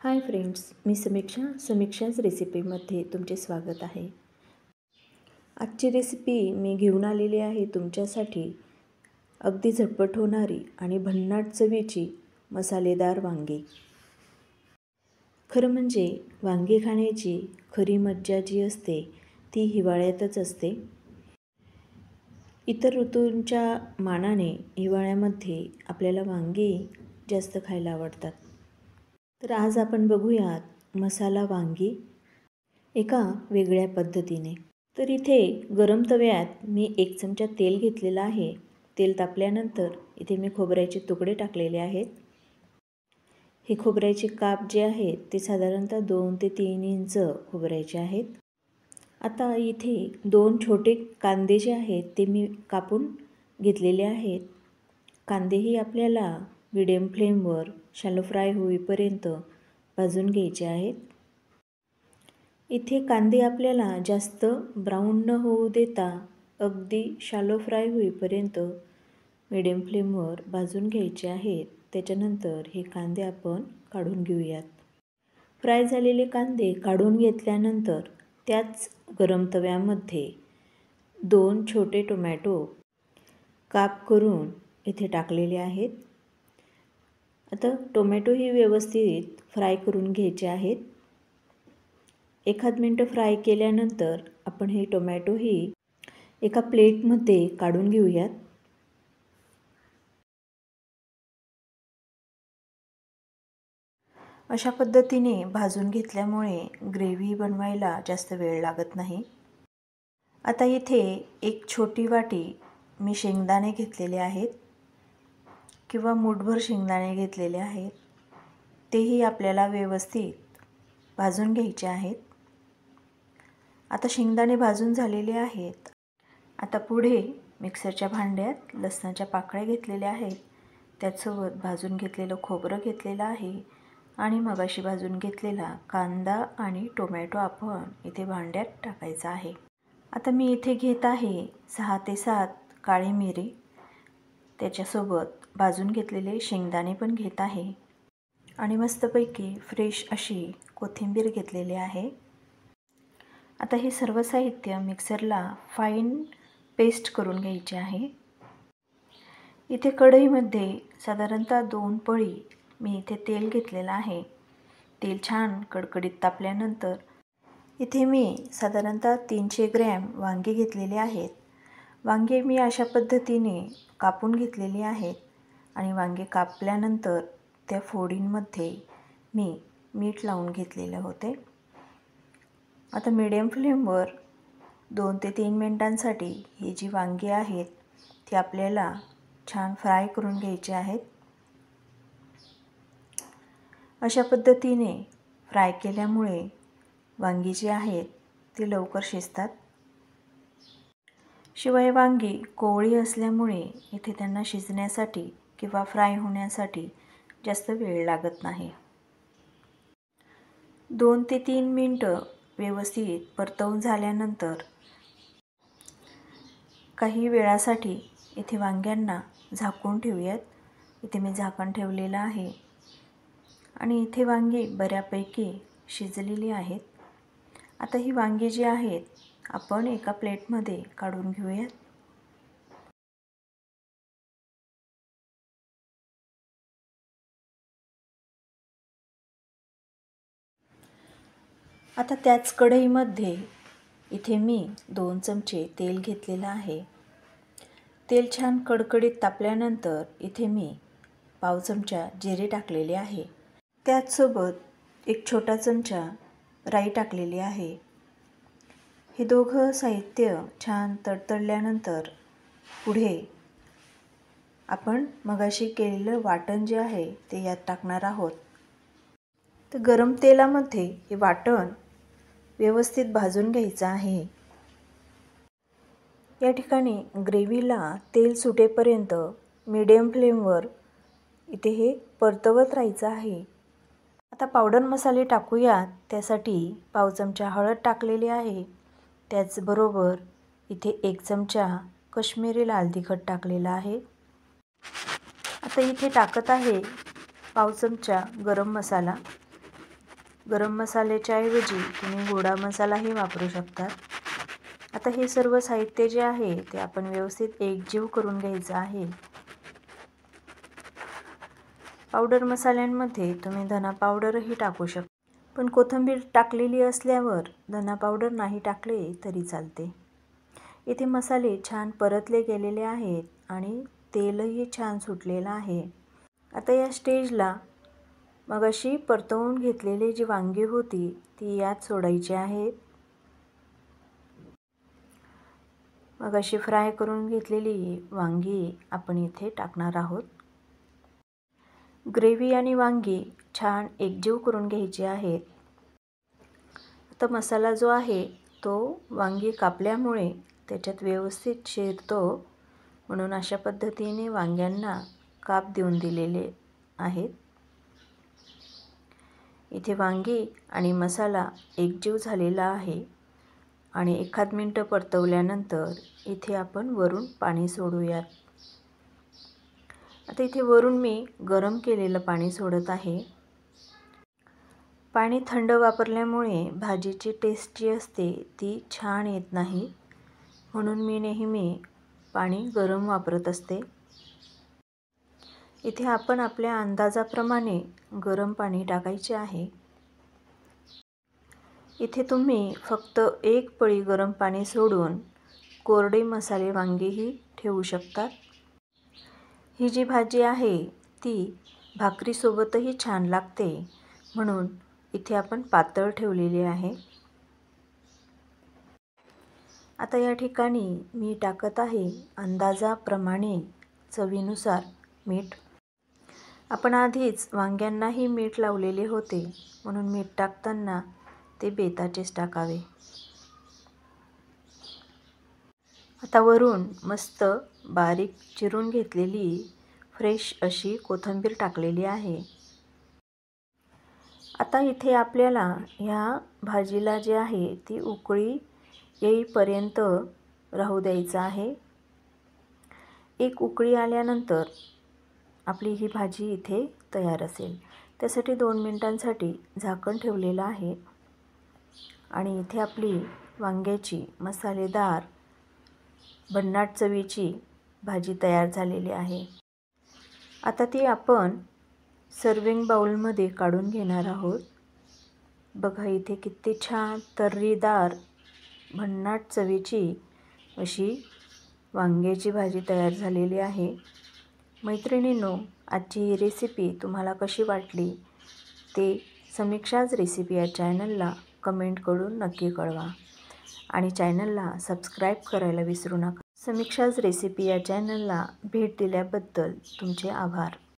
Hi friends, मी समीक्षाच रेसिपीमध्ये तुमचे स्वागत आहे। आजची रेसिपी मी घेऊन आलेली आहे तुमच्यासाठी अगदी झटपट होणारी आणि भन्नाट चवीची मसालेदार वांगी। खरं म्हणजे वांगी खाण्याची खरी मज्जा जी असते ती हिवाळ्यातच असते। इतर ऋतूंच्या मानाने हिवाळ्यामध्ये आपल्याला वांगी जास्त खायला आवडतात। तर आज आपण बघूयात मसाला वांगी एका वेगळ्या पद्धतीने। तर इथे गरम तव्यात मी 1 चमचा तेल घेतलेला आहे। तेल तापल्यानंतर इथे मी खोबऱ्याचे तुकडे टाकलेले आहेत। हे खोबऱ्याचे काप जे आहेत ते साधारणतः 2 ते 3 इंच खोबऱ्याचे आहेत। आता इथे 2 छोटे कांदे जे आहेत ते मी कापून घेतलेले आहेत। कांदेही आपल्याला मीडियम फ्लेमवर शॅलो फ्राय होईपर्यंत भाजून घ्यायचे आहेत। इथे कांदे आपल्याला जास्त ब्राऊन न होऊ देता अगदी शॅलो फ्राय होईपर्यंत मीडियम फ्लेमवर भाजून घ्यायचे आहेत। त्याच्यानंतर हे कांदे आपण काढून घेऊयात। फ्राय झालेले कांदे काढून घेतल्यानंतर त्याच गरम तव्यामध्ये 2 छोटे टोमॅटो काप करून इथे टाकलेले आहेत। आता टोमॅटो ही व्यवस्थित फ्राय करून घ्यायचे आहेत। 1 मिनिट फ्राय केल्यानंतर आपण हे टोमॅटोही एका प्लेटमध्ये काढून घेऊयात। अशा पद्धतीने भाजून घेतल्यामुळे ग्रेव्ही बनवायला जास्त वेळ लागत नाही। आता इथे 1 छोटी वाटी मी शेंगदाणे घेतलेले आहेत किंवा मूठभर शेंगदाणे घेतलेले आहेत। तेही आपल्याला व्यवस्थित भाजून घ्यायचे आहेत। आता शेंगदाणे भाजून झालेले आहेत। आता पुढे मिक्सरच्या भांड्यात लसणाच्या पाकळ्या घेतलेल्या आहेत। त्याचसोबत भाजून घेतलेलं खोबरं घेतलेलं आहे आणि मगाशी भाजून घेतलेला कांदा आणि टोमॅटो आपण इथे भांड्यात टाकायचा आहे। आता मी इथे घेत आहे 6 ते 7 काळी मिरी। त्याच्यासोबत भाजून घेतलेले शेंगदाणे पण घेत आहे आणि मस्तपैकी फ्रेश अशी कोथिंबीर घेतलेली आहे। आता हे सर्व साहित्य मिक्सरला फाईन पेस्ट करून घ्यायचे आहे। इथे कढईमध्ये साधारणतः 2 पळी मी इथे तेल घेतलेलं आहे। तेल छान कडकडीत तापल्यानंतर इथे मी साधारणतः 300 ग्रॅम वांगी घेतलेले आहेत। वांगे मी अशा पद्धतीने कापून घेतलेली आहेत आणि वांगे कापल्यानंतर त्या फोडींमध्ये मी मीठ लावून घेतलेले होते। आता मीडियम फ्लेमवर 2 ते 3 मिनिटांसाठी ही जी वांगी आहेत ती आपल्याला छान फ्राय करून घ्यायची आहेत। अशा पद्धतीने फ्राय केल्यामुळे वांगी जी आहेत ती लवकर शिजतात। शिवाय वांगी कोवळी असल्यामुळे इथे त्यांना शिजण्यासाठी किंवा फ्राय होण्यासाठी जास्त वेळ लागत नाही। 2 ते 3 मिनिटं व्यवस्थित परतवून झाल्यानंतर काही वेळासाठी इथे वांग्यांना झाकून ठेवूयात। इथे मी झाकण ठेवलेलं आहे आणि इथे वांगी बऱ्यापैकी शिजलेली आहेत। आता ही वांगी जी आहेत आपण एका प्लेटमध्ये काढून घेऊयात। आता त्याच कढईमध्ये इथे मी 2 चमचे तेल घेतलेलं आहे। तेल छान कडकडीत तापल्यानंतर इथे मी पाव चमचा जिरे टाकलेले आहे। त्याचसोबत 1 छोटा चमचा राई टाकलेली आहे। हे दोघं साहित्य छान तडतडल्यानंतर पुढे आपण मगाशी केलेलं वाटण जे आहे ते यात टाकणार आहोत। तर गरम तेलामध्ये हे वाटण व्यवस्थित भाजून घ्यायचं आहे। या ठिकाणी ग्रेव्हीला तेल सुटेपर्यंत मीडियम फ्लेमवर इथे हे परतवत राहायचं आहे। आता पावडर मसाले टाकूयात। त्यासाठी पाव चमचा हळद टाकलेली आहे। त्याचबरोबर इथे 1 चमचा काश्मीरी लाल तिखट टाकलेला आहे। आता इथे टाकत आहे पाव चमचा गरम मसाला। गरम मसाल्याच्या ऐवजी तुम्ही गोडा मसालाही वापरू शकता। आता हे सर्व साहित्य जे आहे ते आपण व्यवस्थित एकजीव करून घ्यायचं आहे। पावडर मसाल्यांमध्ये तुम्ही धना पावडरही टाकू शकता, पण कोथिंबीर टाकलेली असल्यावर धना पावडर नाही टाकले तरी चालते। इथे मसाले छान परतले गेलेले आहेत आणि तेलही छान सुटलेलं आहे। आता या स्टेजला मगाशी परतवून घेतलेली जी वांगी होती ती यात सोडायची आहेत। मगाशी फ्राय करून घेतलेली वांगी आपण इथे टाकणार आहोत। ग्रेव्ही आणि वांगी छान एकजीव करून घ्यायची आहेत। आता मसाला जो आहे तो वांगी कापल्यामुळे त्याच्यात व्यवस्थित शिरतो, म्हणून अशा पद्धतीने वांग्यांना काप देऊन दिलेले आहेत। इथे वांगी आणि मसाला एकजीव झालेला आहे आणि एखाद मिनिट परतवल्यानंतर इथे आपण वरून पाणी सोडूयात। आता इथे वरून मी गरम केलेलं पाणी सोडत आहे। पाणी थंड वापरल्यामुळे भाजीची टेस्ट जी असते ती छान येत नाही, म्हणून मी नेहमी पाणी गरम वापरत असते। इथे आपण आपल्या अंदाजाप्रमाणे गरम पाणी टाकायचे आहे। इथे तुम्ही फक्त एक पळी गरम पाणी सोडून कोरडे मसाले वांगीही ठेवू शकतात। ही जी भाजी आहे ती भाकरीसोबतही छान लागते, म्हणून इथे आपण पातळ ठेवलेली आहे। आता या ठिकाणी मी टाकत आहे अंदाजाप्रमाणे चवीनुसार मीठ। आपण आधीच वांग्यांनाही मीठ लावलेले होते, म्हणून मीठ टाकताना ते बेताचेच टाकावे। आता वरून मस्त बारीक चिरून घेतलेली फ्रेश अशी कोथिंबीर टाकलेली आहे। आता इथे आपल्याला ह्या भाजीला जे आहे ती उकळी येईपर्यंत राहू द्यायचं आहे। एक उकळी आल्यानंतर आपली ही भाजी इथे तयार असेल। त्यासाठी 2 मिनिटांसाठी झाकण ठेवलेलं आहे आणि इथे आपली वांग्याची मसालेदार भन्नाट चवीची भाजी तयार झालेली आहे। आता ती आपण सर्विंग बाउलमध्ये काढून घेणार आहोत। बघा इथे किती छान तर्रीदार भन्नाट चवीची अशी वांग्याची भाजी तयार झालेली आहे। मैत्रिणींनो, आजची ही रेसिपी तुम्हाला कशी वाटली ते समीक्षाज रेसिपी या चॅनलला कमेंट करून नक्की कळवा आणि चॅनलला सबस्क्राईब करायला विसरू नका। समीक्षाज रेसिपी या चॅनलला भेट दिल्याबद्दल तुमचे आभार।